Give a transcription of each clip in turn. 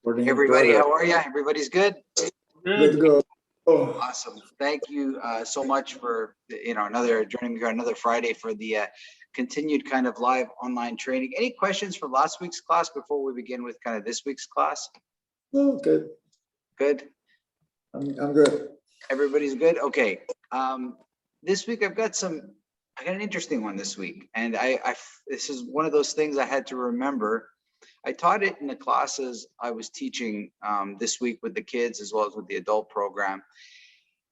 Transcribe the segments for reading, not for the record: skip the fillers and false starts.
Morning, Everybody, brother. how are you? Everybody's good? Good to go. Oh, Awesome. Thank you so much for, joining me here another Friday for the continued kind of live online training. Any questions from last week's class before we begin with kind of this week's class? oh, good. Good. I'm good. Everybody's good? Okay. This week I got an interesting one this week. And this is one of those things I had to remember. I taught it in the classes I was teaching this week with the kids as well as with the adult program.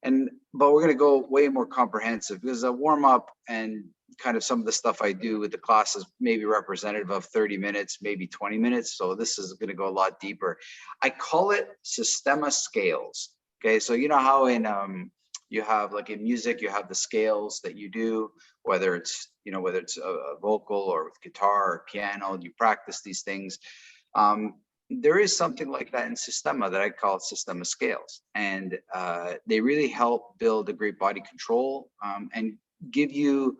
But we're going to go way more comprehensive because a warm up and kind of some of the stuff I do with the classes may be representative of 30 minutes, maybe 20 minutes. So this is going to go a lot deeper. I call it systema scales. Okay, so you know how in you have, like in music, you have the scales that you do, whether it's a vocal or with guitar or piano, you practice these things. There is something like that in Systema that I call Systema scales. And they really help build a great body control and give you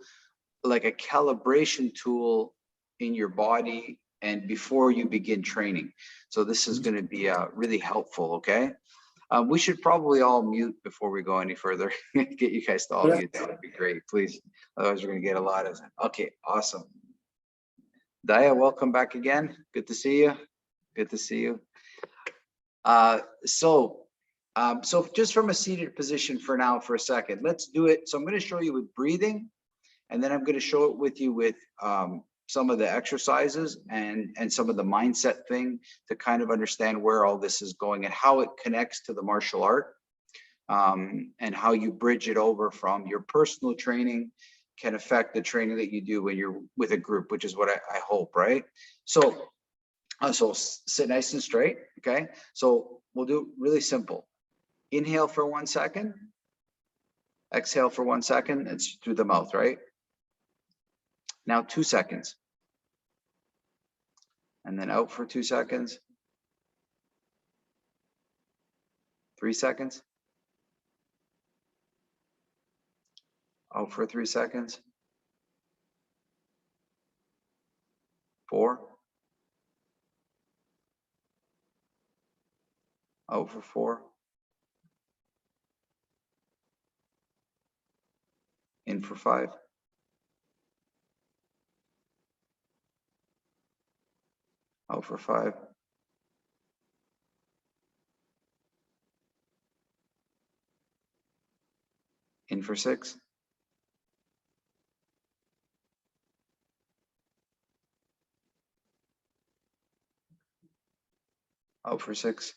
like a calibration tool in your body and before you begin training. So this is going to be really helpful, okay? We should probably all mute before we go any further. Get you guys to all mute. That would be great, please. Otherwise, we're going to get a lot of. Okay, awesome. Daya, welcome back again. Good to see you. Good to see you. So just from a seated position for now, for a second, let's do it. So I'm going to show you with breathing, and then I'm going to show it with you with some of the exercises and some of the mindset thing to kind of understand where all this is going and how it connects to the martial art, and how you bridge it over from your personal training can affect the training that you do when you're with a group, which is what I hope, right? So sit nice and straight, okay? So we'll do it really simple. Inhale for 1 second. Exhale for 1 second. It's through the mouth, right? Now 2 seconds. And then out for 2 seconds. 3 seconds. Out for 3 seconds. 4. Out for 4. In for 5. Out for 5. In for 6. Out for 6.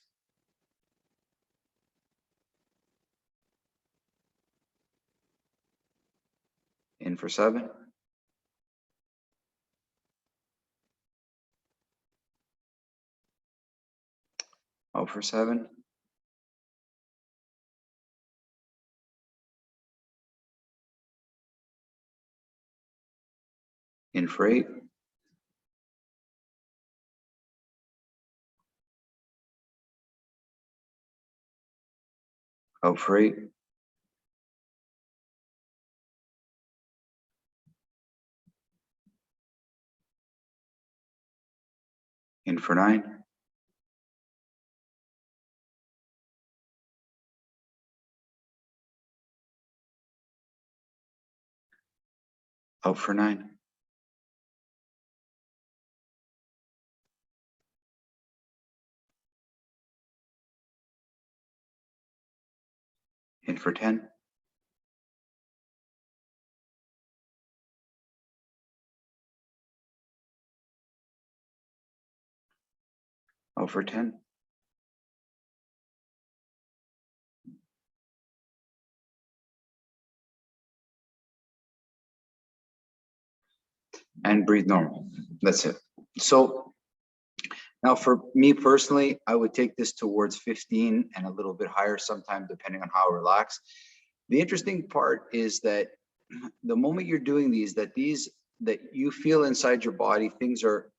In for 7. Out for 7. In for 8. Out for 8. In for 9. Out for 9. In for 10. Out for 10. And breathe normal. That's it. So now for me personally, I would take this towards 15 and a little bit higher sometime, depending on how relaxed. The interesting part is that the moment you're doing these, that you feel inside your body, things are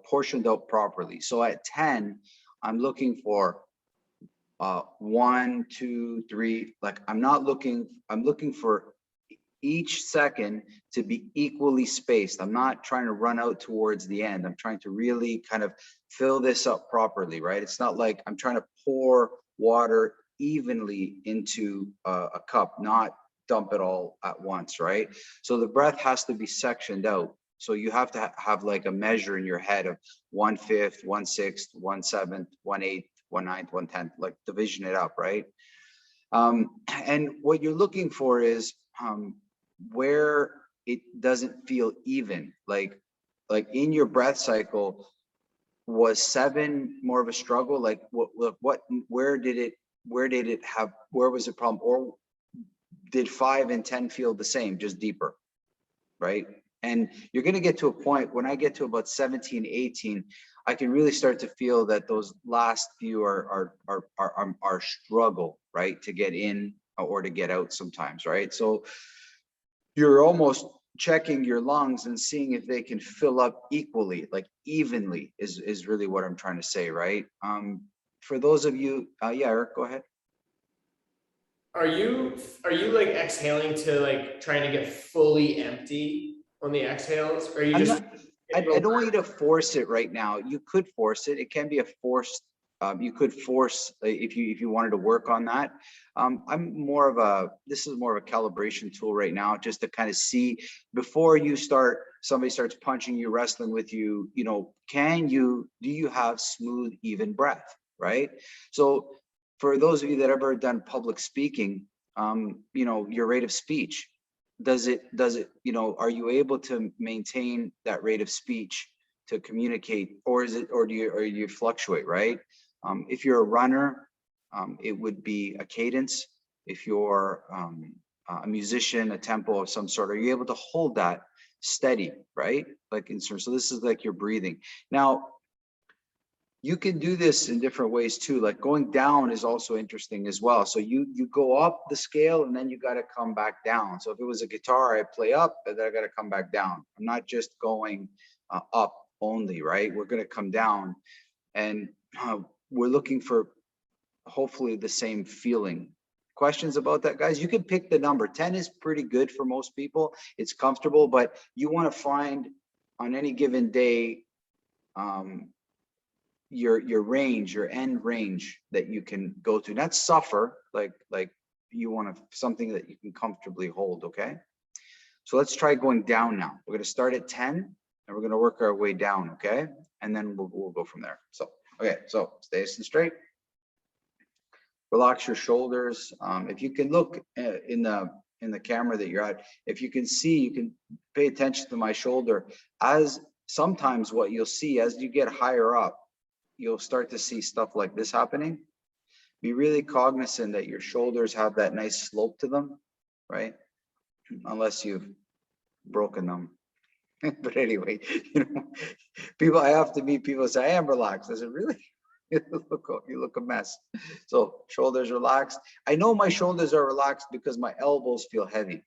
portioned out properly. So at 10, I'm looking for 1, 2, 3. Like I'm looking for each second to be equally spaced. I'm not trying to run out towards the end. I'm trying to really kind of fill this up properly, right? It's not like I'm trying to pour water evenly into a cup, not dump it all at once, right? So the breath has to be sectioned out. So you have to have like a measure in your head of 1/5, 1/6, 1/7, 1/8, 1/9, 1/10, like division it up, right? And what you're looking for is where it doesn't feel even, like in your breath cycle. Was 7 more of a struggle? Like where did it have, where was the problem? Or did 5 and 10 feel the same, just deeper, right? And you're going to get to a point when I get to about 17, 18, I can really start to feel that those last few are struggle, right? To get in or to get out sometimes, right? So you're almost checking your lungs and seeing if they can fill up equally, like evenly is really what I'm trying to say, right? For those of you, yeah, Eric, go ahead. Are you like exhaling to like trying to get fully empty on the exhales, or are you I'm just? not, I don't want you to force it right now. You could force it. It can be a forced. You could force if you wanted to work on that. I'm more of a. This is more of a calibration tool right now, just to kind of see before you start. Somebody starts punching you, wrestling with you. You know, do you have smooth, even breath, right? So, for those of you that ever done public speaking, you know, your rate of speech. Does it, you know, are you able to maintain that rate of speech to communicate, or do you fluctuate, right? If you're a runner, it would be a cadence. If you're a musician, a tempo of some sort, are you able to hold that steady, right? Like so this is like your breathing. Now, you can do this in different ways too. Like going down is also interesting as well. So you go up the scale and then you got to come back down. So if it was a guitar, I play up, and then I got to come back down. I'm not just going up only, right? We're going to come down, and we're looking for hopefully the same feeling. Questions about that, guys? You can pick the number. 10 is pretty good for most people. It's comfortable, but you want to find on any given day, your range, your end range that you can go to, not suffer, like you want to something that you can comfortably hold. Okay, so let's try going down now. We're going to start at 10 and we're going to work our way down. Okay, and then we'll go from there. So okay, so stay nice and straight, relax your shoulders. If you can look in the camera that you're at, if you can see, you can pay attention to my shoulder. As sometimes what you'll see as you get higher up, you'll start to see stuff like this happening. Be really cognizant that your shoulders have that nice slope to them, right? Unless you've broken them. But anyway, you know, I have to meet people say, I am relaxed. I said, really? You look a mess. So shoulders relaxed. I know my shoulders are relaxed because my elbows feel heavy,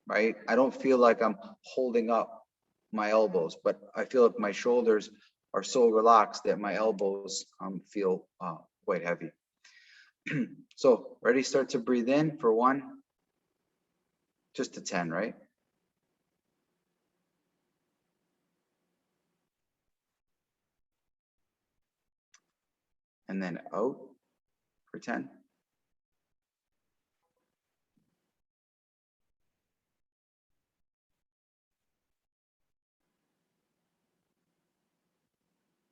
right? I don't feel like I'm holding up my elbows, but I feel like my shoulders are so relaxed that my elbows feel quite heavy. So ready, start to breathe in for 1, just to 10, right? And then out for 10.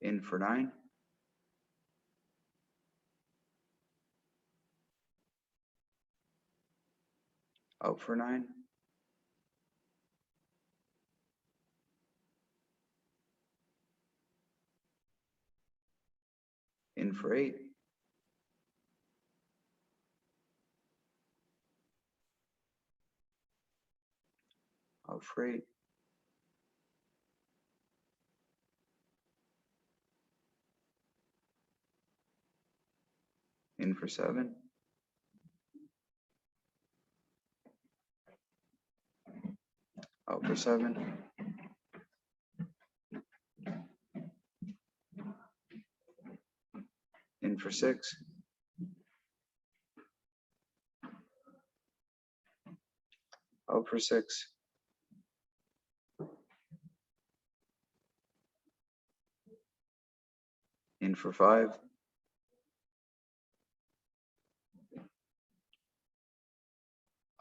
In for 9. Out for 9. In for 8. Out for 8. In for 7. Out for 7. In for 6. Out Out for 6. In for 5.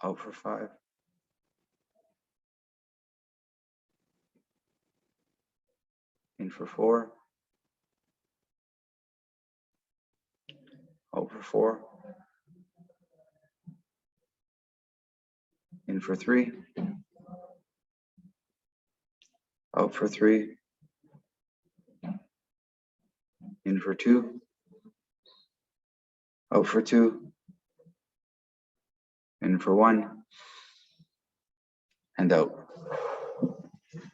Out for 5. In for 4. Out for 4. In for 3. Out for 3. In for 2. Out for 2. In for 1. And out.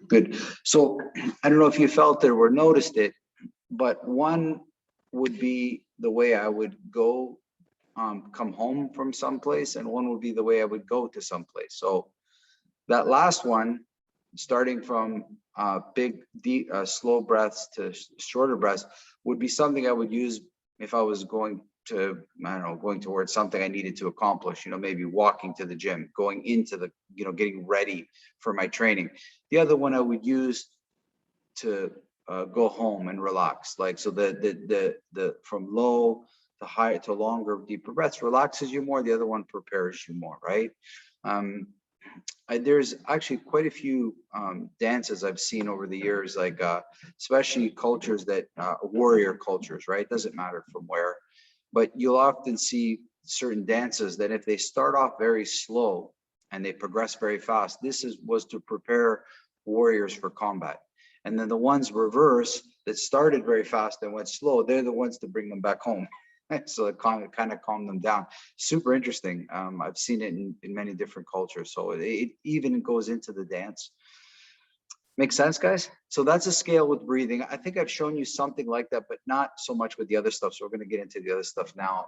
Good. So I don't know if you felt it or noticed it, but one would be the way I would go, come home from someplace, and one would be the way I would go to someplace. So that last one, starting from big, deep, slow breaths to shorter breaths, would be something I would use if I was going to, I don't know, going towards something I needed to accomplish, maybe walking to the gym, going into the, getting ready for my training. The other one I would use to go home and relax. Like, so the from low to high to longer, deeper breaths relaxes you more. The other one prepares you more, right? There's actually quite a few dances I've seen over the years, like especially cultures that warrior cultures, right? Doesn't matter from where, but you'll often see certain dances that if they start off very slow and they progress very fast, was to prepare warriors for combat. And then the ones reverse that started very fast and went slow, they're the ones to bring them back home. So it kind of calmed them down. Super interesting. I've seen it in many different cultures. So it even goes into the dance. Make sense, guys? So that's a scale with breathing. I think I've shown you something like that, but not so much with the other stuff. So we're going to get into the other stuff now.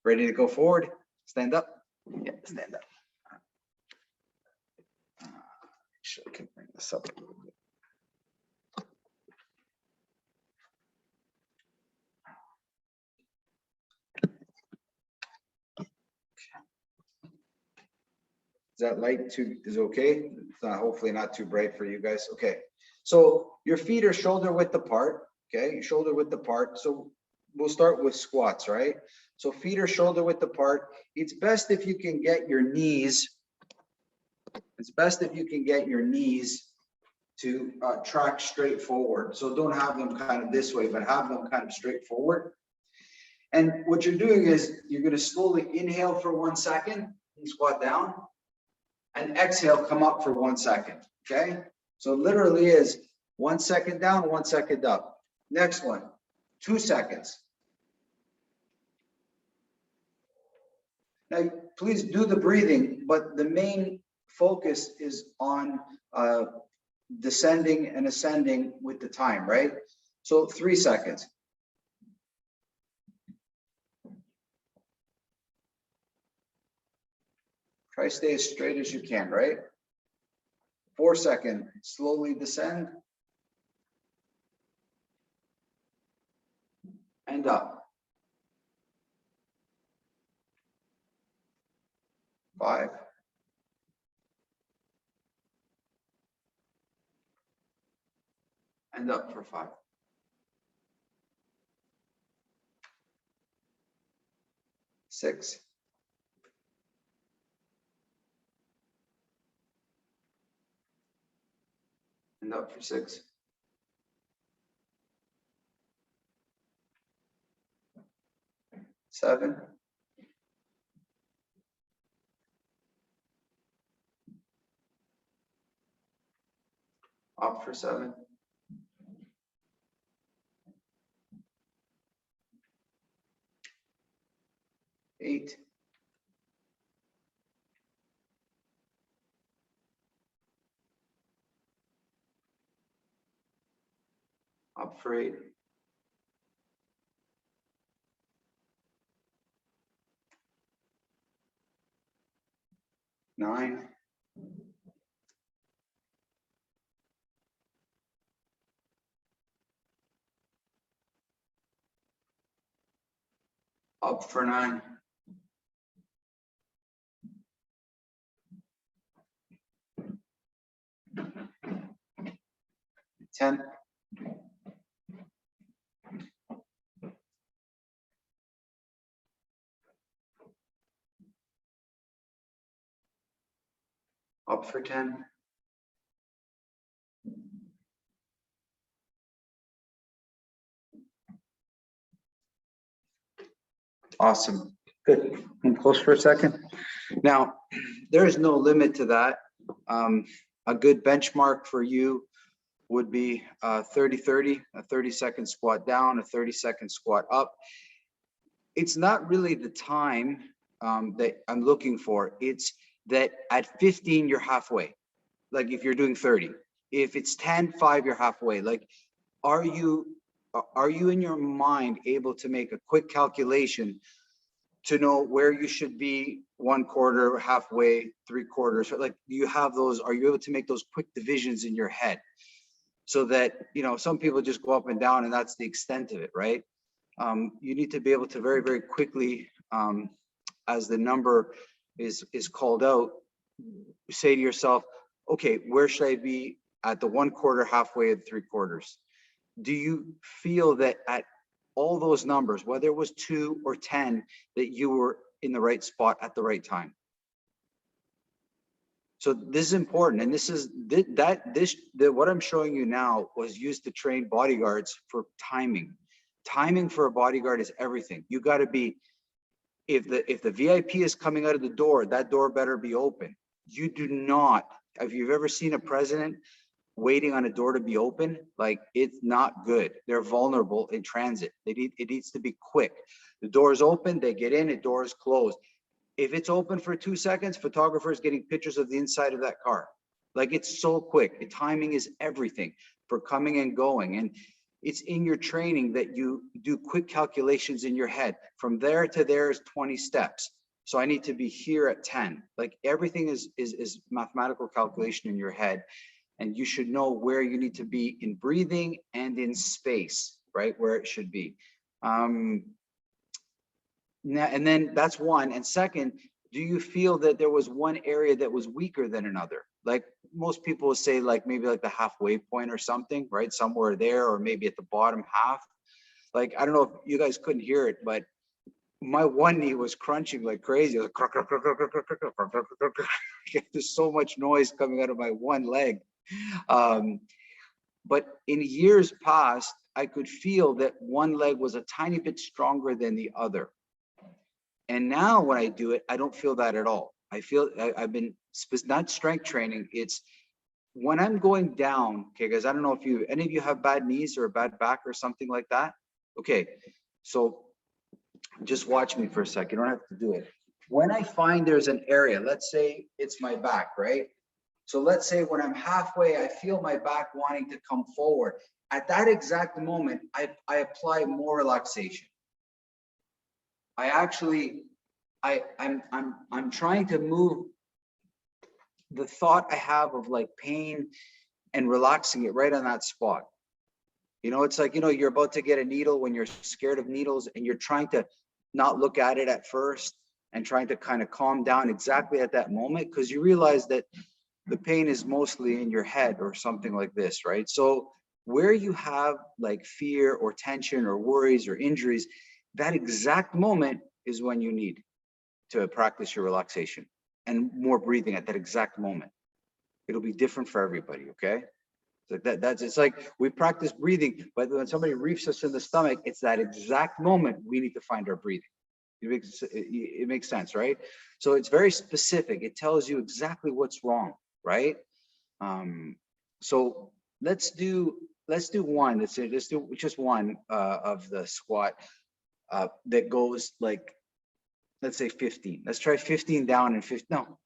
Ready to go forward? Stand up. Yeah, stand up. Sure, I can bring this up a little bit. Is that light is okay? It's not, hopefully not too bright for you guys. Okay. So your feet are shoulder width apart. Okay. Shoulder width apart. So we'll start with squats, right? So feet are shoulder width apart. It's best if you can get your knees. It's best if you can get your knees to track straight forward. So don't have them kind of this way, but have them kind of straight forward. And what you're doing is you're going to slowly inhale for 1 second and squat down. And exhale, come up for 1 second, okay? So it literally is 1 second down, 1 second up. Next one, 2 seconds. Now, please do the breathing, but the main focus is on descending and ascending with the time, right? So 3 seconds. Try to stay as straight as you can, right? 4 seconds, slowly descend. And up. 5. And up for 5. 6. And up for 6. 7. Up for 7. 8. Up for 8. 9. Up for 9. 10. Up for 10. Awesome. Good. And close for a second. Now, there is no limit to that. A good benchmark for you would be 30-30, a 30-second squat down, a 30-second squat up. It's not really the time that I'm looking for. It's that at 15, you're halfway. Like if you're doing 30, if it's 10, 5, you're halfway. Like, are you in your mind able to make a quick calculation to know where you should be 1/4, halfway, 3/4? Like, do you have those? Are you able to make those quick divisions in your head? So that, you know, some people just go up and down and that's the extent of it, right? You need to be able to very, very quickly, as the number is called out, say to yourself, okay, where should I be at the 1/4, halfway, and 3/4? Do you feel that at all those numbers, whether it was 2 or 10, that you were in the right spot at the right time? So this is important, and this is what I'm showing you now was used to train bodyguards for timing. Timing for a bodyguard is everything. You got to be, if the VIP is coming out of the door, that door better be open. You do not, if you've ever seen a president waiting on a door to be open, like, it's not good. They're vulnerable in transit. It needs to be quick. The door is open, they get in, the door is closed. If it's open for 2 seconds, photographers getting pictures of the inside of that car. Like, it's so quick. The timing is everything for coming and going. And it's in your training that you do quick calculations in your head. From there to there is 20 steps. So I need to be here at 10. Like, everything is mathematical calculation in your head. And you should know where you need to be in breathing and in space, right? Where it should be. And then that's one. And second, do you feel that there was one area that was weaker than another? Like, most people will say, like, maybe like the halfway point or something, right? Somewhere there, or maybe at the bottom half. Like, I don't know if you guys couldn't hear it, but my one knee was crunching like crazy. Like, there's so much noise coming out of my one leg. But in years past, I could feel that one leg was a tiny bit stronger than the other. And now when I do it, I don't feel that at all. I feel I've been not strength training. It's when I'm going down. Okay, guys, I don't know if any of you have bad knees or a bad back or something like that. Okay, so just watch me for a second. You don't have to do it. When I find there's an area, let's say it's my back, right? So let's say when I'm halfway, I feel my back wanting to come forward. At that exact moment, I apply more relaxation. I'm trying to move the thought I have of like pain and relaxing it right on that spot. You know, it's like, you know, you're about to get a needle when you're scared of needles and you're trying to not look at it at first and trying to kind of calm down exactly at that moment, because you realize that the pain is mostly in your head or something like this, right? So where you have like fear or tension or worries or injuries, that exact moment is when you need to practice your relaxation and more breathing at that exact moment. It'll be different for everybody, okay? So it's like we practice breathing, but when somebody reefs us in the stomach, it's that exact moment we need to find our breathing. It makes sense, right? So it's very specific. It tells you exactly what's wrong, right? So let's do one. Let's do just one of the squat that goes like, let's say 15. Let's try 15 down and 15. No,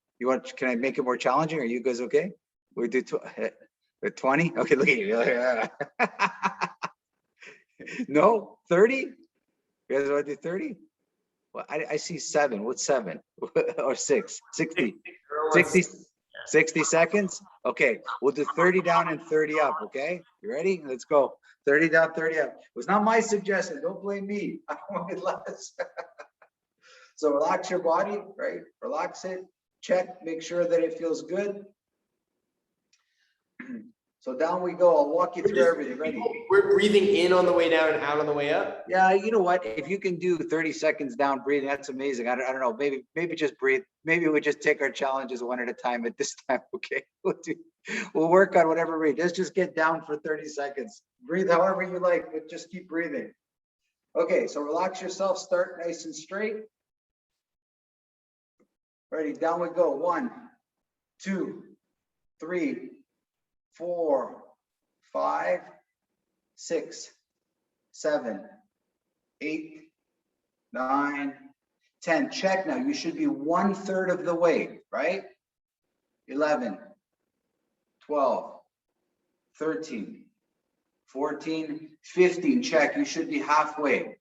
can I make it more challenging? Are you guys okay? We do 20. Okay, look at you. No, 30. You guys want to do 30? Well, I see 7. What's 7? Or 6? 60. 60 seconds. Okay, we'll do 30 down and 30 up. Okay, you ready? Let's go. 30 down, 30 up. It was not my suggestion. Don't blame me. I wanted less. So relax your body, right? Relax it. Check, make sure that it feels good. So So down we go. I'll walk you through everything. Ready? We're breathing in on the way down and out on the way up. Yeah, you know what? If you can do 30 seconds down breathing, that's amazing. I don't know. Maybe just breathe. Maybe we just take our challenges one at a time at this time. Okay. We'll work on whatever rate. Let's just get down for 30 seconds. Breathe however you like, but just keep breathing. Okay, so relax yourself. Start nice and straight. Ready? Down we go. 1, 2, 3, 4, 5, 6, 7, 8, 9, 10. Check now. You should be 1/3 of the way, right? 11, 12, 13, 14, 15. Check. You should be halfway.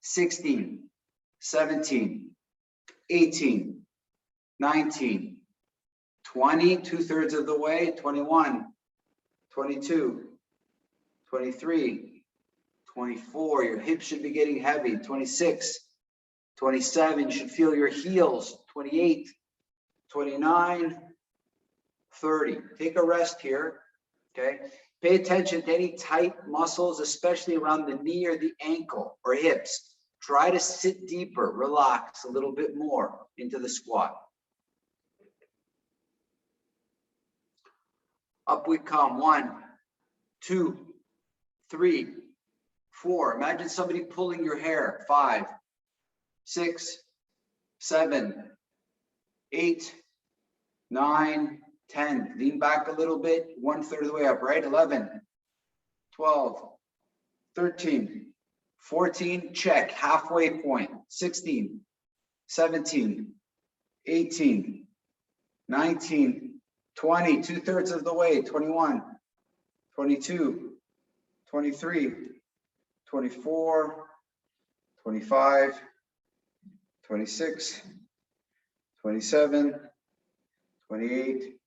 16, 17, 18, 19, 20, 2/3 of the way. 21, 22, 23, 24. Your hips should be getting heavy. 26, 27. You should feel your heels. 28, 29, 30. Take a rest here. Okay. Pay attention to any tight muscles, especially around the knee or the ankle or hips. Try to sit deeper, relax a little bit more into the squat. Up we come. 1, 2, 3, 4. Imagine somebody pulling your hair. 5, 6, 7, 8, 9, 10. Lean back a little bit. 1/3 of the way up, right? 11, 12, 13, 14. Check. Halfway point. 16, 17, 18, 19, 20. 2/3 of the way. 21, 22, 23, 24, 25, 26, 27, 28,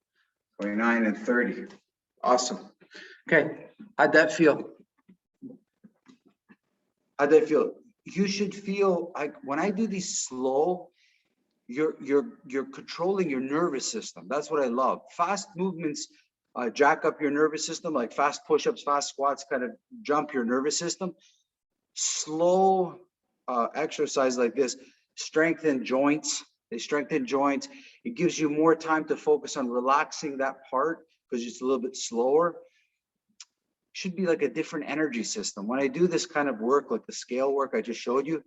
29, and 30. Awesome. Okay. How'd that feel? How'd that feel? You should feel like when I do these slow, you're controlling your nervous system. That's what I love. Fast movements jack up your nervous system, like fast push-ups, fast squats kind of jump your nervous system. Slow exercise like this strengthen joints. They strengthen joints. It gives you more time to focus on relaxing that part because it's a little bit slower. Should be like a different energy system. When I do this kind of work, like the scale work I just showed you,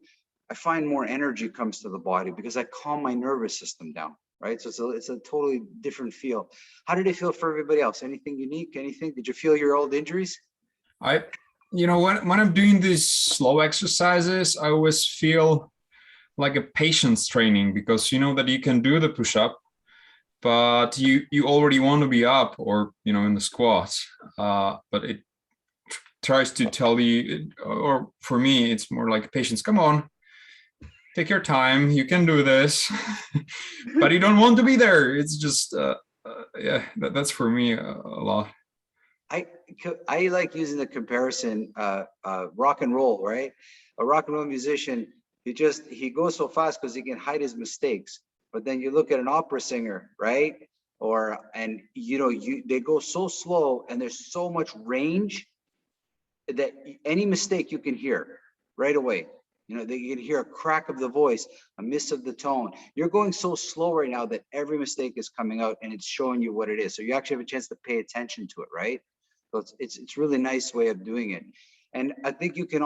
I find more energy comes to the body because I calm my nervous system down, right? So it's a totally different feel. How did it feel for everybody else? Anything unique? Anything? Did you feel your old injuries? When I'm doing these slow exercises, I always feel like a patience training because you know that you can do the push-up, but you already want to be up or in the squats, but it tries to tell you, or for me, it's more like patience. Come on, take your time. You can do this, but you don't want to be there. It's just, yeah, that's for me a lot. I like using the comparison, rock and roll, right? A rock and roll musician, he goes so fast because he can hide his mistakes. But then you look at an opera singer, right? They go so slow and there's so much range that any mistake you can hear right away. They can hear a crack of the voice, a miss of the tone. You're going so slow right now that every mistake is coming out and it's showing you what it is. So you actually have a chance to pay attention to it, right? So it's really nice way of doing it. And I think you can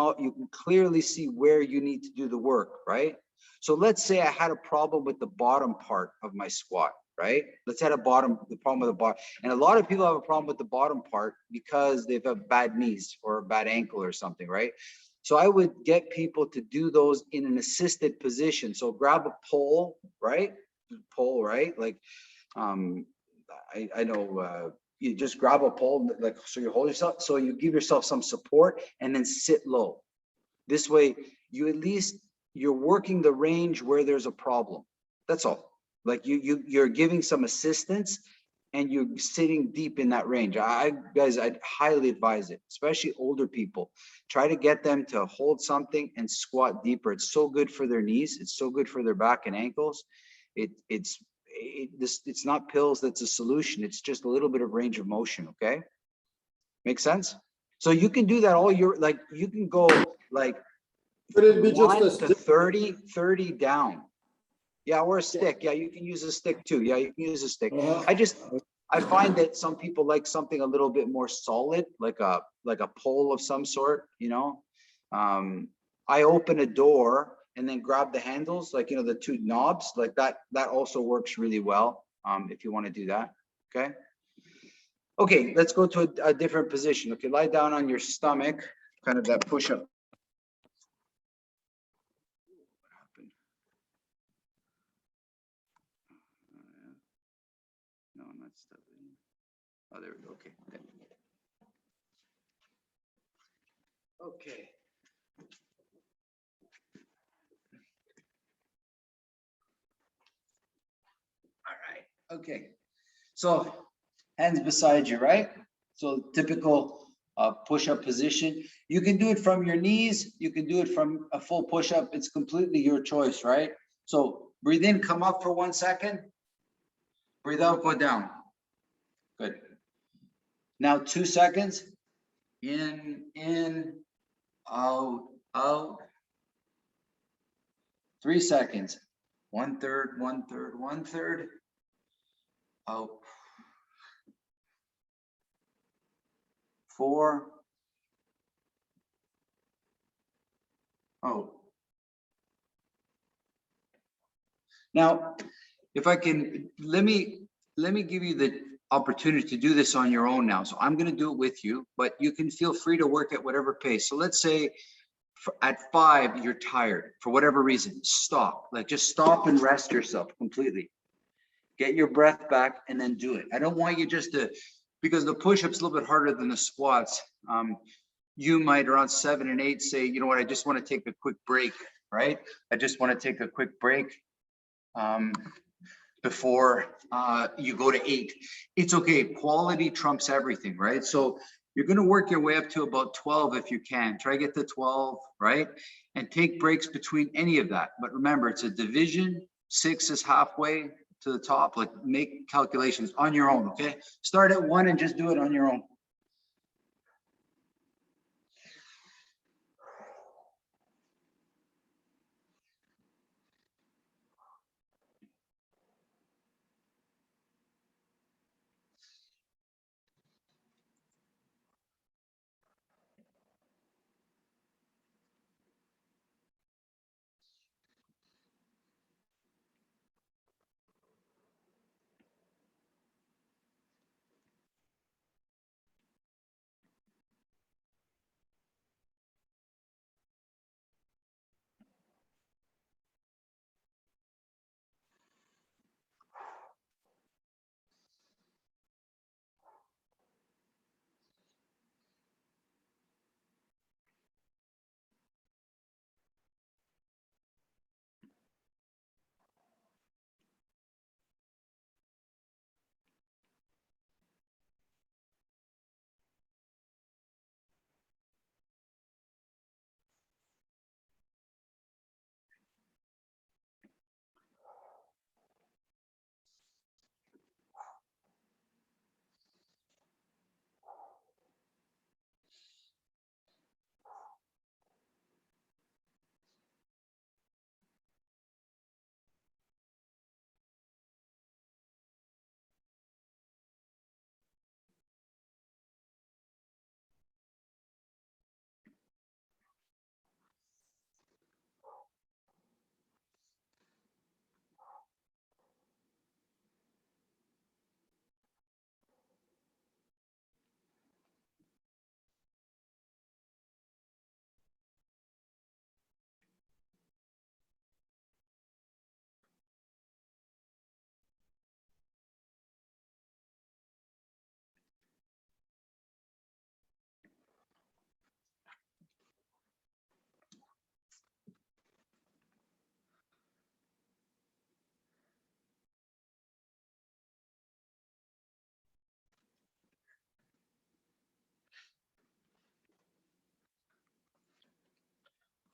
clearly see where you need to do the work, right? So let's say I had a problem with the bottom part of my squat, right? Let's say the problem with the bottom. And a lot of people have a problem with the bottom part because they've got bad knees or a bad ankle or something, right? So I would get people to do those in an assisted position. So grab a pole, right? Pole, right? Like, I know, you just grab a pole, like, so you hold yourself, so you give yourself some support and then sit low. This way, you're working the range where there's a problem. That's all. Like you're giving some assistance and you're sitting deep in that range. Guys, I'd highly advise it, especially older people. Try to get them to hold something and squat deeper. It's so good for their knees. It's so good for their back and ankles. It's not pills that's a solution. It's just a little bit of range of motion, okay? Make sense? So you can do that all your, like, you can go like Could it be just 1 a to stick? 30 down. Yeah, or a stick. Yeah, you can use a stick too. Yeah, you can use a stick. I find that some people like something a little bit more solid, like a pole of some sort, you know. I open a door and then grab the handles, like, you know, the two knobs, like that also works really well. If you want to do that. Okay. Okay, let's go to a different position. Okay, lie down on your stomach, kind of that push-up. What happened? No, not studying. Oh, there we go. Okay. Okay. All right. Okay. So hands beside you, right? So typical push-up position. You can do it from your knees. You can do it from a full push-up. It's completely your choice, right? So breathe in, come up for 1 second. Breathe out, go down. Good. Now 2 seconds. In, out, out. 3 seconds. 1/3, 1/3, 1/3. Out. 4. Out. Now, if I can, let me give you the opportunity to do this on your own now. So I'm going to do it with you, but you can feel free to work at whatever pace. So let's say at 5, you're tired for whatever reason. Stop, like just stop and rest yourself completely. Get your breath back and then do it. I don't want you just to, because the push-up's a little bit harder than the squats. You might around 7 and 8 say, you know what, I just want to take a quick break, right? I just want to take a quick break before you go to 8. It's okay. Quality trumps everything, right? So you're going to work your way up to about 12 if you can. Try to get to 12, right? And take breaks between any of that. But remember, it's a division. 6 is halfway to the top. Like, make calculations on your own, okay? Start at 1 and just do it on your own.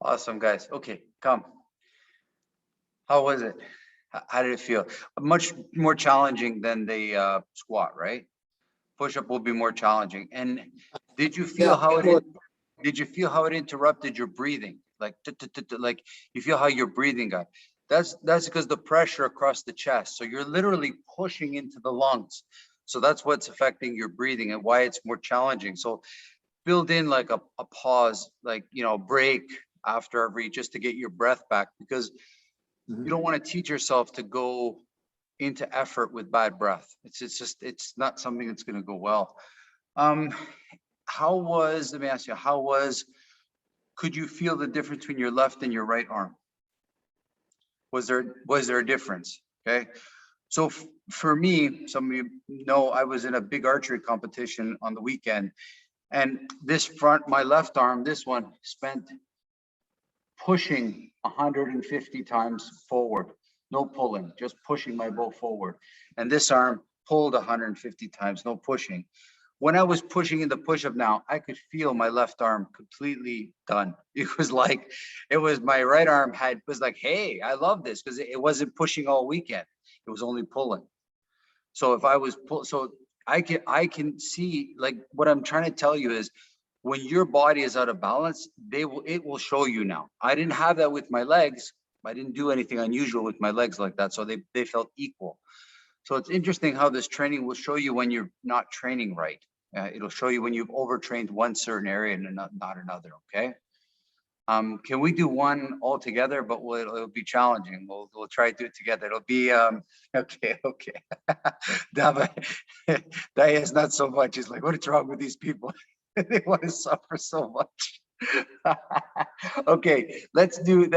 Awesome, guys. Okay, come. How was it? How did it feel? Much more challenging than the squat, right? Push-up will be more challenging. And Did you feel Yeah, how it was. did you feel how it interrupted your breathing? Like, like you feel how your breathing got? That's because the pressure across the chest. So you're literally pushing into the lungs. So that's what's affecting your breathing and why it's more challenging. So build in like a pause, like, break after every, just to get your breath back, because you don't want to teach yourself to go into effort with bad breath. It's not something that's going to go well. Let me ask you, could you feel the difference between your left and your right arm? Was there a difference? Okay. So for me, some of you know, I was in a big archery competition on the weekend, and my left arm, this one, spent pushing 150 times forward, no pulling, just pushing my bow forward. And this arm pulled 150 times, no pushing. When I was pushing in the push-up now, I could feel my left arm completely done. It was like, my right arm was like, hey, I love this, because it wasn't pushing all weekend. It was only pulling. So if I was I can see, like, what I'm trying to tell you is, when your body is out of balance, it will show you now. I didn't have that with my legs. I didn't do anything unusual with my legs like that. So they felt equal. So it's interesting how this training will show you when you're not training right. It'll show you when you've overtrained one certain area and not another. Okay. Can we do one all together? But it'll be challenging. We'll try to do it together. It'll be okay. That is not so much. It's like, what is wrong with these people? They want to suffer so much. Okay, let's do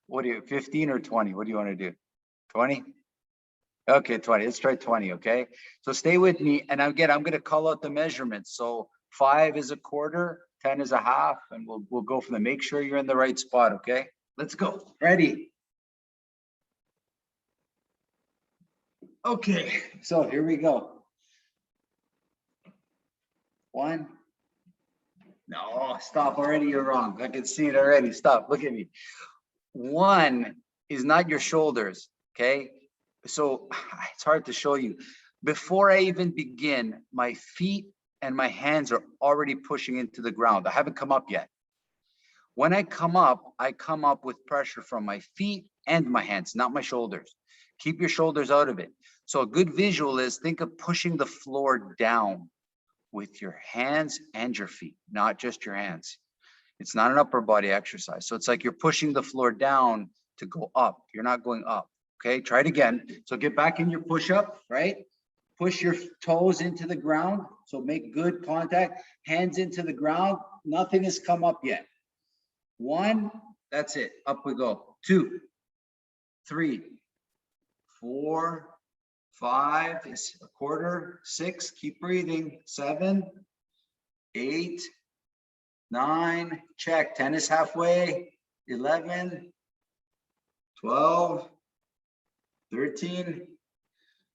what do you, 15 or 20? What do you want to do? 20? Okay, 20. Let's try 20. Okay. So stay with me. And again, I'm going to call out the measurements. So 5 is a quarter, 10 is a half, and we'll go from there. Make sure you're in the right spot. Okay. Let's go. Ready? Okay. So here we go. 1. No, stop already. You're wrong. I can see it already. Stop. Look at me. 1 is not your shoulders. Okay. So it's hard to show you. Before I even begin, my feet and my hands are already pushing into the ground. I haven't come up yet. When I come up with pressure from my feet and my hands, not my shoulders. Keep your shoulders out of it. So a good visual is, think of pushing the floor down with your hands and your feet, not just your hands. It's not an upper body exercise. So it's like you're pushing the floor down to go up. You're not going up. Okay, try it again. So get back in your push-up, right? Push your toes into the ground. So make good contact. Hands into the ground. Nothing has come up yet. 1, that's it. Up we go. 2, 3, 4, 5 is a quarter. 6, keep breathing. 7, 8, 9, check. 10 is halfway. 11, 12, 13,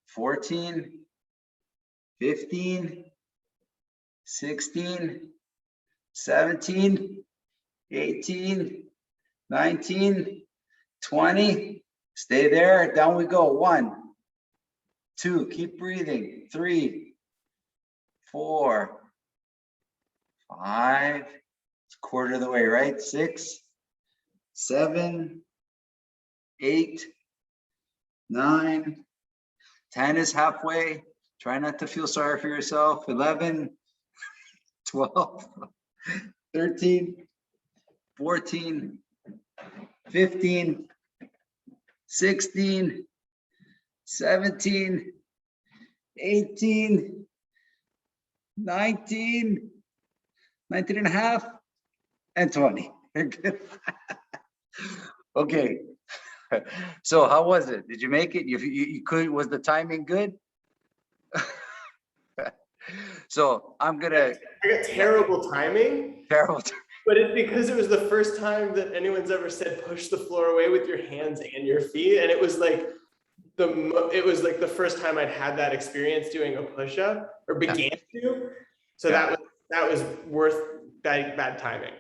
14, 15, 16, 17, 18, 19, 20. Stay there. Down we go. 1, 2, keep breathing. 3, 4, 5. It's a quarter of the way, right? 6, 7, 8, 9, 10 is halfway. Try not to feel sorry for yourself. 11, 12, 13, 14, 15, 16, 17, 18, 19, 19 and a half, and 20. Okay. So how was it? Did you make it? You could, was the timing good? So I got terrible timing. Terrible. But it's because it was the first time that anyone's ever said push the floor away with your hands and your feet, and it was like the first time I'd had that experience doing a push-up, or began to. So that was worth that bad timing.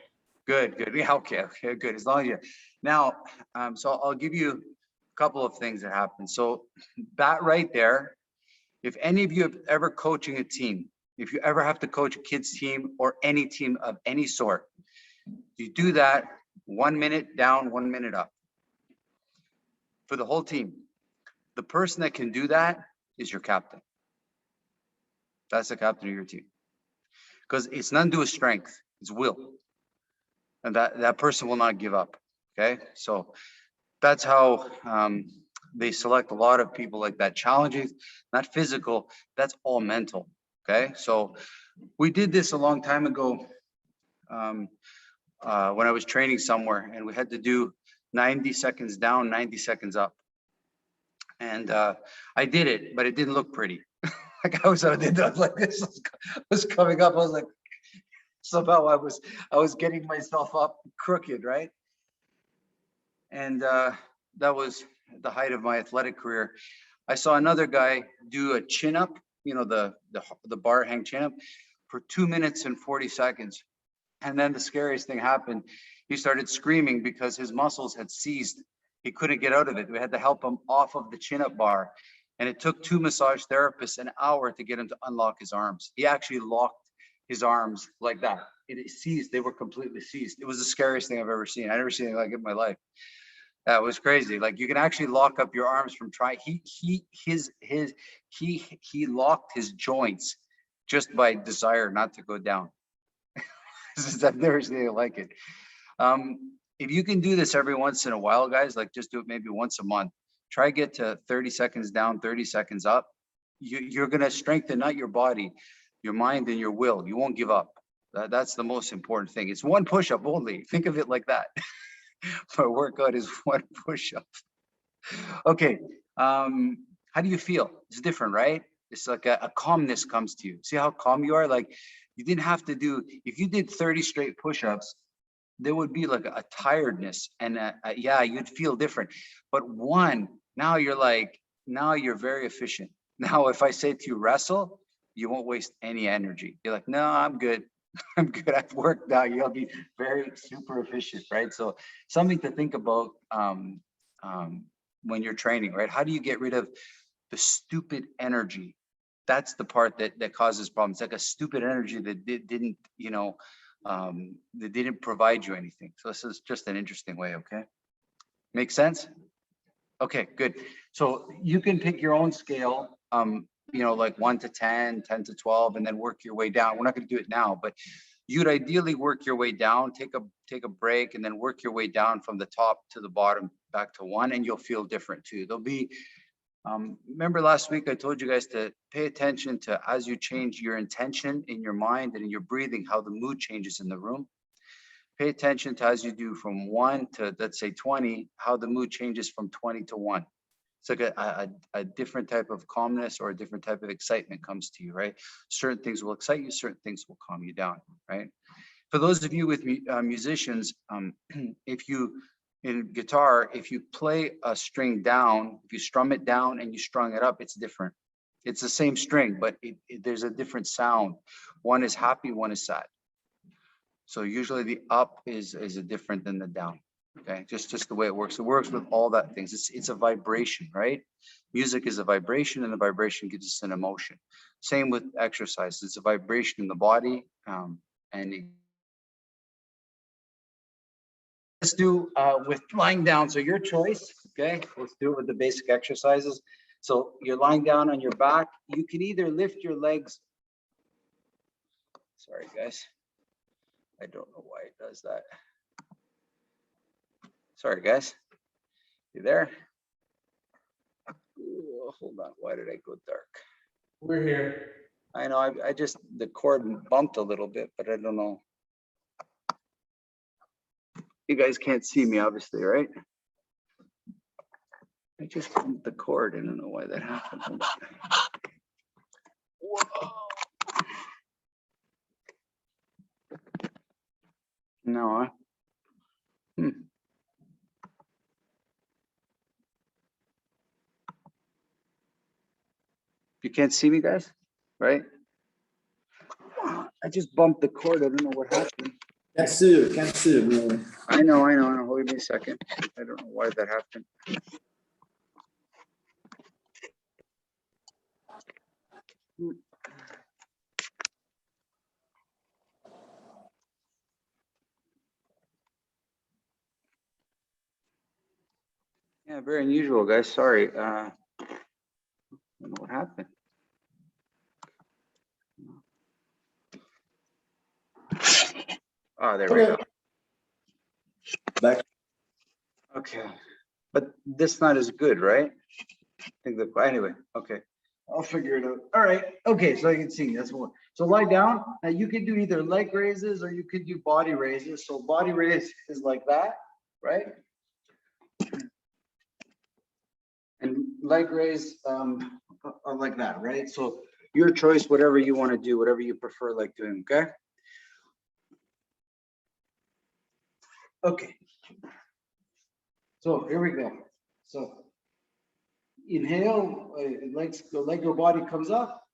Good. Yeah, okay, good. As long as you now, so I'll give you a couple of things that happen. So that right there, if any of you have ever coaching a team, If you ever have to coach a kids team or any team of any sort, you do that 1 minute down, 1 minute up for the whole team. The person that can do that is your captain. That's the captain of your team. Because it's nothing to do with strength, it's will. And that person will not give up. Okay, so that's how they select a lot of people like that. Challenges, not physical, that's all mental. Okay, so we did this a long time ago when I was training somewhere, and we had to do 90 seconds down, 90 seconds up. And I did it, but it didn't look pretty. Like I did that like this was coming up. I was like, somehow I was getting myself up crooked, right? And that was the height of my athletic career. I saw another guy do a chin up, you know, the bar hang chin up for 2 minutes and 40 seconds. And then the scariest thing happened. He started screaming because his muscles had seized. He couldn't get out of it. We had to help him off of the chin up bar. And it took 2 massage therapists an hour to get him to unlock his arms. He actually locked his arms like that. It seized, they were completely seized. It was the scariest thing I've ever seen. I never seen anything like it in my life. That was crazy. Like you can actually lock up your arms from trying. He locked his joints just by desire not to go down. I've never seen anything like it. If you can do this every once in a while, guys, like just do it maybe once a month. Try get to 30 seconds down, 30 seconds up. You're going to strengthen not your body, your mind and your will. You won't give up. That's the most important thing. It's one push-up only. Think of it like that. My workout is one push-up. Okay. How do you feel? It's different, right? It's like a calmness comes to you. See how calm you are? Like you didn't have to do, if you did 30 straight push-ups, there would be like a tiredness and yeah, you'd feel different. But one, now you're very efficient. Now, if I say to you, wrestle, you won't waste any energy. You're like, no, I'm good. I'm good. I've worked now. You'll be very super efficient, right? So something to think about when you're training, right? How do you get rid of the stupid energy? That's the part that causes problems. It's like a stupid energy that didn't, you know, that didn't provide you anything. So this is just an interesting way, okay? Make sense? Okay, good. So you can pick your own scale, you know, like 1 to 10, 10 to 12, and then work your way down. We're not going to do it now, but you'd ideally work your way down, take a break, and then work your way down from the top to the bottom back to 1, and you'll feel different too. There'll be, remember last week I told you guys to pay attention to as you change your intention in your mind and in your breathing, how the mood changes in the room. Pay attention to as you do from 1 to, let's say 20, how the mood changes from 20 to 1. It's like a different type of calmness or a different type of excitement comes to you, right? Certain things will excite you, certain things will calm you down, right? For those of you with musicians, if you, in guitar, if you play a string down, if you strum it down and you strung it up, it's different. It's the same string, but there's a different sound. One is happy, one is sad. So usually the up is different than the down. Okay, just the way it works. It works with all that things. It's a vibration, right? Music is a vibration, and the vibration gives us an emotion. Same with exercise. It's a vibration in the body, let's do with lying down. So your choice. Okay, let's do it with the basic exercises. So you're lying down on your back. You can either lift your legs. Sorry, guys. I don't know why it does that. Sorry, guys. You there? Ooh, hold on. Why did I go dark? We're here. I know. I just, the cord bumped a little bit, but I don't know. You guys can't see me, obviously, right? I just bumped the cord. I don't know why that happened. Whoa. No. You can't see me, guys, right? I just bumped the cord. I don't know what happened. Can't see you, can't see you, bro. I know. Hold me a second. I don't know why that happened. Yeah, very unusual, guys. Sorry. I don't know what happened. Oh, there we go. Back. Okay. But this not as good, right? I think that, anyway, okay. I'll figure it out. All right. Okay, so you can see that's one. So lie down. Now you can do either leg raises or you could do body raises. So body raise is like that, right? And leg raise are like that, right? So your choice, whatever you want to do, whatever you prefer, like doing, okay? Okay. So here we go. So inhale, the leg or body comes up.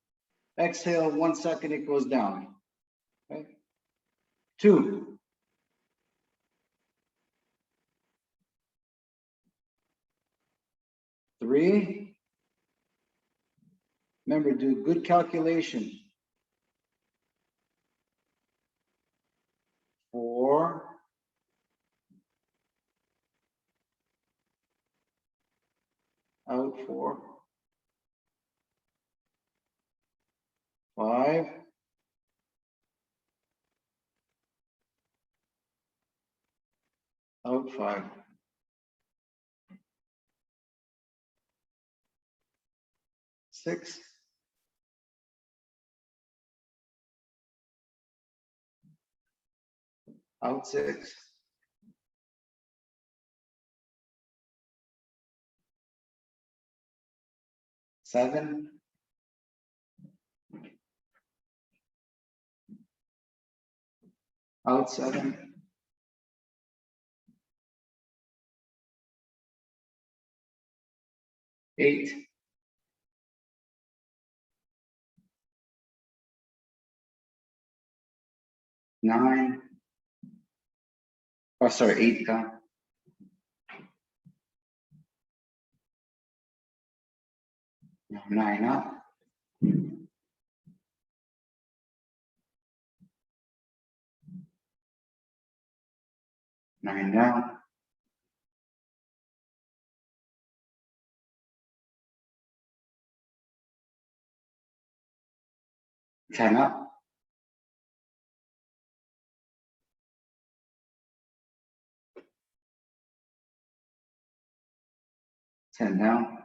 Exhale, 1 second, it goes down. Okay. 2. 3. Remember, do good calculation. 4. 4. 5. 5. 6. 6. 7. 7. 8. 9. Oh, sorry, 8 down. 9 up. 9 down. 10 up. 10 down.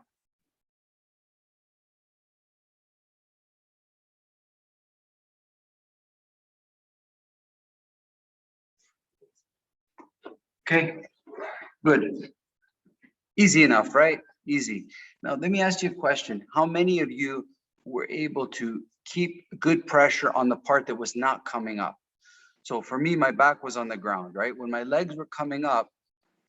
Okay, good. Easy enough, right? Easy. Now, let me ask you a question. How many of you were able to keep good pressure on the part that was not coming up? So for me, my back was on the ground, right? When my legs were coming up,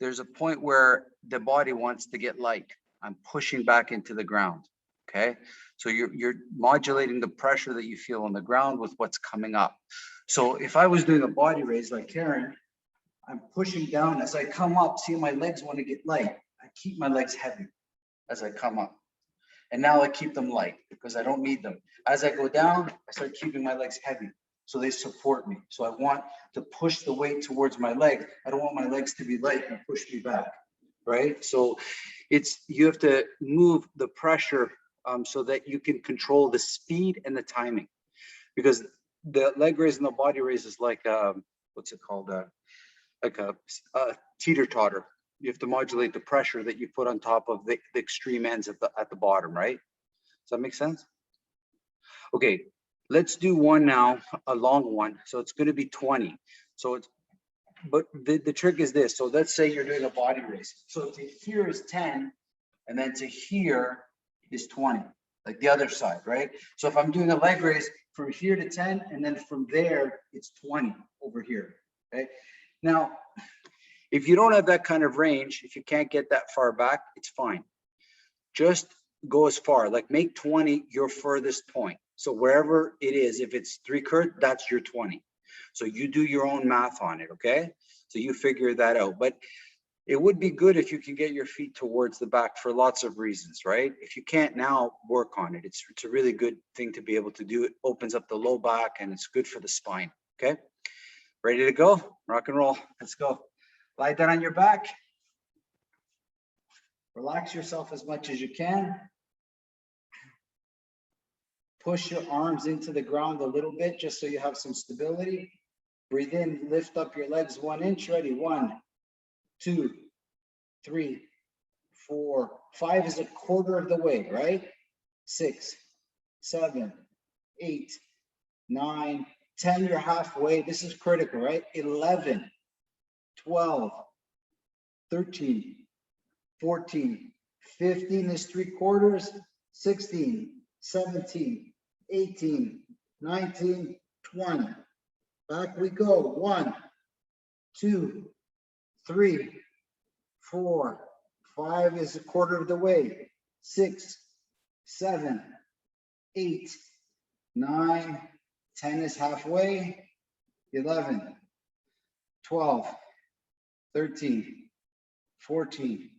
there's a point where the body wants to get light. I'm pushing back into the ground, okay? So you're modulating the pressure that you feel on the ground with what's coming up. So if I was doing a body raise like Karen, I'm pushing down as I come up, see my legs want to get light. I keep my legs heavy as I come up. And now I keep them light because I don't need them. As I go down, I start keeping my legs heavy so they support me. So I want to push the weight towards my legs. I don't want my legs to be light and push me back, right? So you have to move the pressure so that you can control the speed and the timing, because the leg raise and the body raise is like, what's it called? Like a teeter-totter. You have to modulate the pressure that you put on top of the extreme ends at the bottom, right? Does that make sense? Okay, let's do one now, a long one. So it's going to be 20. So it's, but the trick is this. So let's say you're doing a body raise. So to here is 10, and then to here is 20, like the other side, right? So if I'm doing a leg raise from here to 10, and then from there, it's 20 over here, okay? Now, if you don't have that kind of range, if you can't get that far back, it's fine. Just go as far, like make 20 your furthest point. So wherever it is, if it's 3 Kurt, that's your 20. So you do your own math on it, okay? So you figure that out. But it would be good if you can get your feet towards the back for lots of reasons, right? If you can't now, work on it. It's a really good thing to be able to do. It opens up the low back and it's good for the spine, okay? Ready to go? Rock and roll. Let's go. Lie down on your back. Relax yourself as much as you can. Push your arms into the ground a little bit, just so you have some stability. Breathe in, lift up your legs 1 inch. Ready? 1, 2, 3, 4, 5 is a quarter of the way, right? 6, 7, 8, 9, 10, you're halfway. This is critical, right? 11, 12, 13, 14, 15 is 3/4, 16, 17, 18, 19, 20. Back we go. 1, 2, 3, 4, 5 is a quarter of the way. 6, 7, 8, 9, 10 is halfway. 11, 12, 13, 14,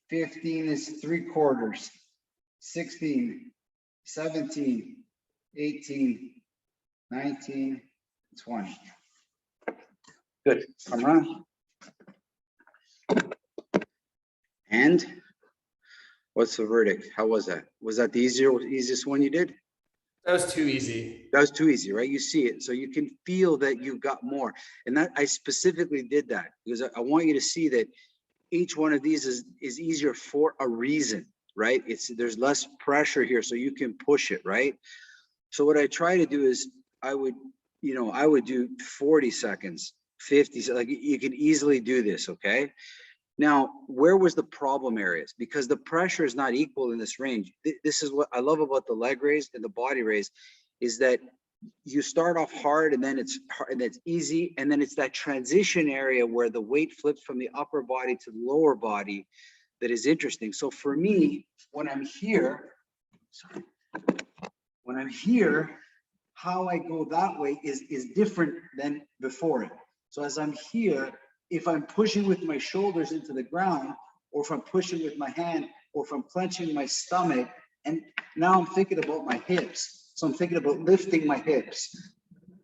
15 is 3/4, 16, 17, 18, 19, 20. Good. Come on. And what's the verdict? How was that? Was that the easiest one you did? That was too easy. That was too easy, right? You see it, so you can feel that you got more. And that I specifically did that because I want you to see that each one of these is easier for a reason, right? There's less pressure here, so you can push it, right? So what I try to do is I would do 40 seconds, 50, so like you can easily do this, okay? Now, where was the problem areas? Because the pressure is not equal in this range. This is what I love about the leg raise and the body raise, is that you start off hard and then it's hard and it's easy. And then it's that transition area where the weight flips from the upper body to the lower body that is interesting. So for me, when I'm here, how I go that way is different than before it. So as I'm here, if I'm pushing with my shoulders into the ground, or if I'm pushing with my hand, or if I'm clenching my stomach, and now I'm thinking about my hips. So I'm thinking about lifting my hips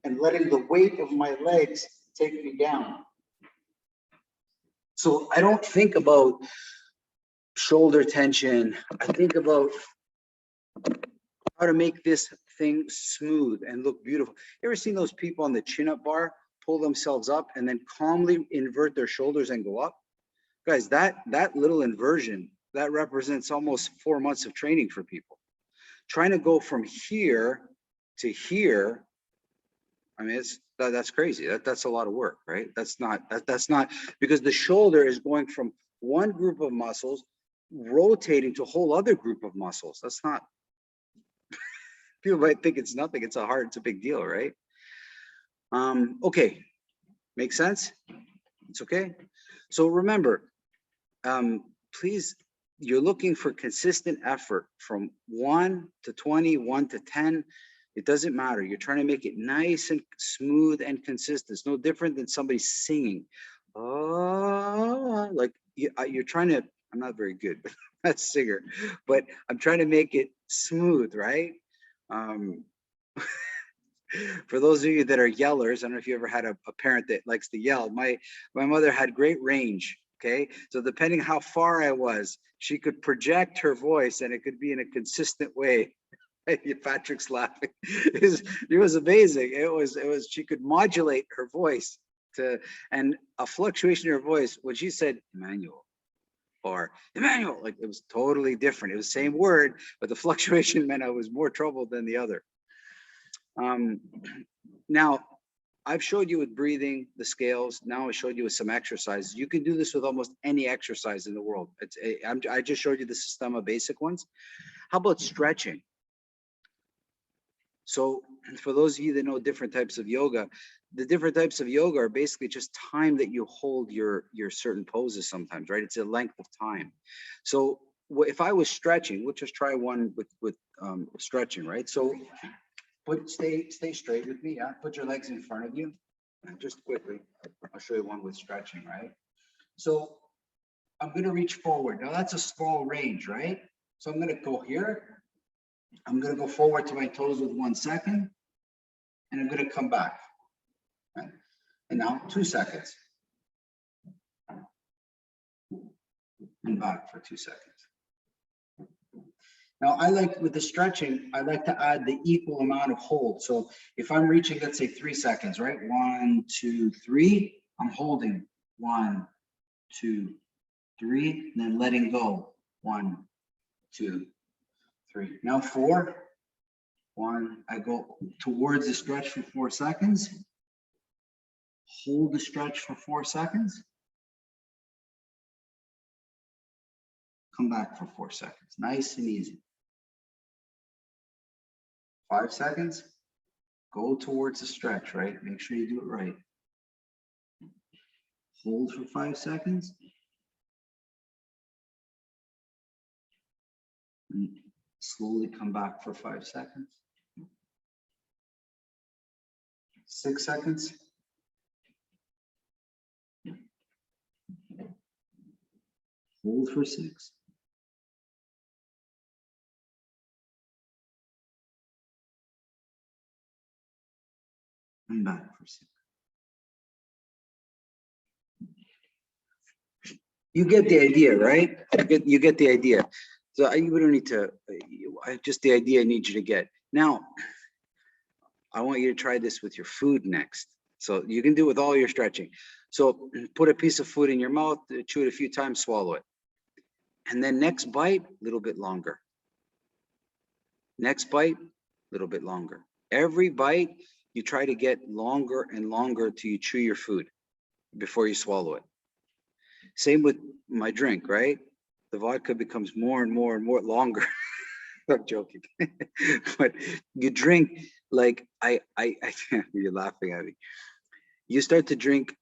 and letting the weight of my legs take me down. So I don't think about shoulder tension. I think about how to make this thing smooth and look beautiful. You ever seen those people on the chin-up bar pull themselves up and then calmly invert their shoulders and go up? Guys, that little inversion, that represents almost 4 months of training for people. Trying to go from here to here, I mean, that's crazy. That's a lot of work, right? That's not because the shoulder is going from one group of muscles rotating to a whole other group of muscles. That's not, people might think it's nothing. It's a big deal, right? Okay, makes sense? It's okay. So remember, please, you're looking for consistent effort from 1 to 20, 1 to 10. It doesn't matter. You're trying to make it nice and smooth and consistent. It's no different than somebody singing. Oh, like you're trying to, I'm not very good, but not a singer, but I'm trying to make it smooth, right? For those of you that are yellers, I don't know if you ever had a parent that likes to yell. My mother had great range. Okay, so depending how far I was, she could project her voice, and it could be in a consistent way. Patrick's laughing. It was amazing. It was. She could modulate her voice and a fluctuation in her voice when she said Emmanuel or Emmanuel, like it was totally different. It was the same word, but the fluctuation meant I was more troubled than the other. Now, I've showed you with breathing, the scales. Now I showed you with some exercises. You can do this with almost any exercise in the world. I just showed you the Systema basic ones. How about stretching? So for those of you that know different types of yoga, the different types of yoga are basically just time that you hold your certain poses sometimes, right? It's a length of time. So if I was stretching, we'll just try one with stretching, right? So stay straight with me. Yeah, put your legs in front of you. And just quickly, I'll show you one with stretching, right? So I'm going to reach forward. Now that's a small range, right? So I'm going to go here. I'm going to go forward to my toes with 1 second, and I'm going to come back. Right? And now 2 seconds. and back for 2 seconds. Now, I like with the stretching, I like to add the equal amount of hold. So if I'm reaching, let's say 3 seconds, right? 1, 2, 3, I'm holding 1, 2, 3, and then letting go. 1, 2, 3. Now 4, 1, I go towards the stretch for 4 seconds. Hold the stretch for 4 seconds. Come back for 4 seconds. Nice and easy. 5 seconds. Go towards the stretch, right? Make sure you do it right. Hold for 5 seconds. And slowly come back for 5 seconds. 6 seconds. Hold for 6. And back for 6. You get the idea, right? You get the idea. So we don't need to, just the idea I need you to get. Now, I want you to try this with your food next. So you can do it with all your stretching. So put a piece of food in your mouth, chew it a few times, swallow it. And then next bite, a little bit longer. Next bite, a little bit longer. Every bite, you try to get longer and longer till you chew your food before you swallow it. Same with my drink, right? The vodka becomes more and more and more longer. I'm joking. But you drink like you're laughing at me. You start to drink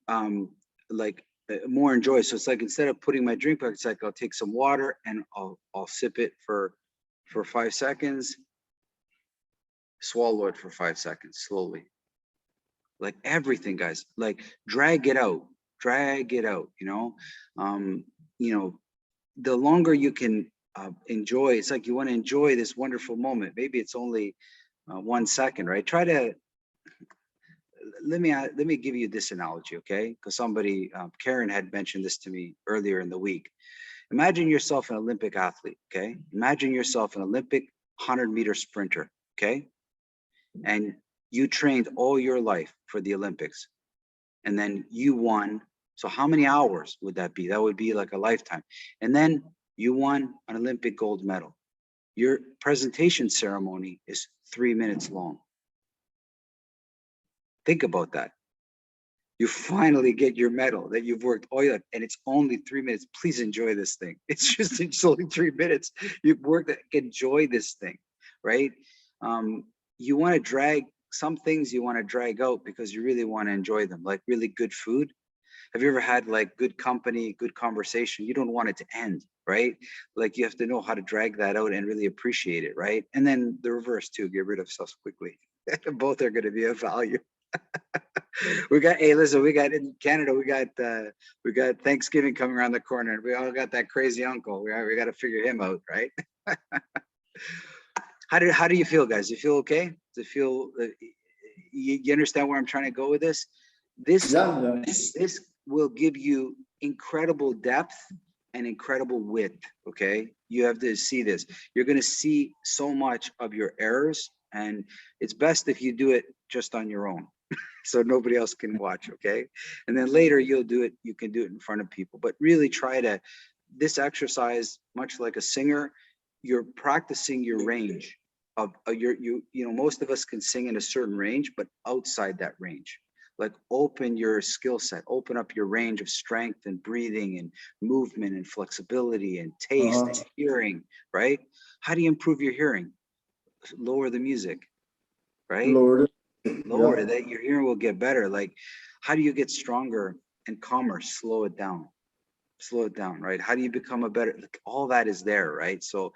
like more enjoy. So it's like instead of putting my drink back, it's like I'll take some water and I'll sip it for 5 seconds, swallow it for 5 seconds slowly. Like everything, guys, like drag it out, you know. The longer you can enjoy, it's like you want to enjoy this wonderful moment. Maybe it's only 1 second, right? Try to, let me give you this analogy, okay? Because somebody, Karen had mentioned this to me earlier in the week. Imagine yourself an Olympic athlete, okay? Imagine yourself an Olympic 100-meter sprinter, okay? And you trained all your life for the Olympics, and then you won. So how many hours would that be? That would be like a lifetime. And then you won an Olympic gold medal. Your presentation ceremony is 3 minutes long. Think about that. You finally get your medal that you've worked all your life, and it's only 3 minutes. Please enjoy this thing. It's only 3 minutes. You've worked, enjoy this thing, right? You want to drag some things, you want to drag out because you really want to enjoy them, like really good food. Have you ever had like good company, good conversation? You don't want it to end, right? Like you have to know how to drag that out and really appreciate it, right? And then the reverse too, get rid of stuff quickly. Both are going to be of value. Hey, listen, we got in Canada, we got Thanksgiving coming around the corner, and we all got that crazy uncle. We got to figure him out, right? How do you feel, guys? You feel okay? Do you feel you understand where I'm trying to go with this? This will give you incredible depth and incredible width. Okay, you have to see this. You're going to see so much of your errors, and it's best if you do it just on your own, so nobody else can watch. Okay, and then later you'll do it. You can do it in front of people, but really try to. This exercise, much like a singer, you're practicing your range of most of us can sing in a certain range, but outside that range, like open your skill set, open up your range of strength and breathing and movement and flexibility and taste and hearing, right? How do you improve your hearing? Lower the music, right? Lower that your hearing will get better. Like, how do you get stronger and calmer? Slow it down, right? How do you become a better, like, all that is there, right? So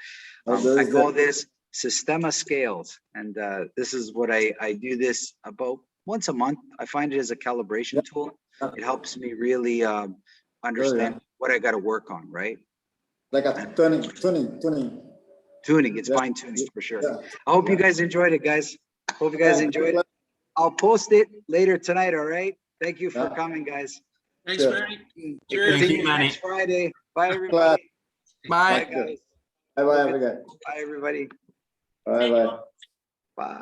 I call this Systema Scales, and this is what I do this about once a month. I find it as a calibration tool. It helps me really understand what I got to work on, right? Like a Tuning, it's fine tuning for sure. I hope you guys enjoyed it, guys. Hope you guys enjoyed it. I'll post it later tonight, all right? Thank you for coming, guys. Thanks, Manny. Thank you, Manny. Next Friday. Bye, everybody. Bye, Bye. guys. Bye bye, everyone. Bye, everybody. Bye bye. Bye.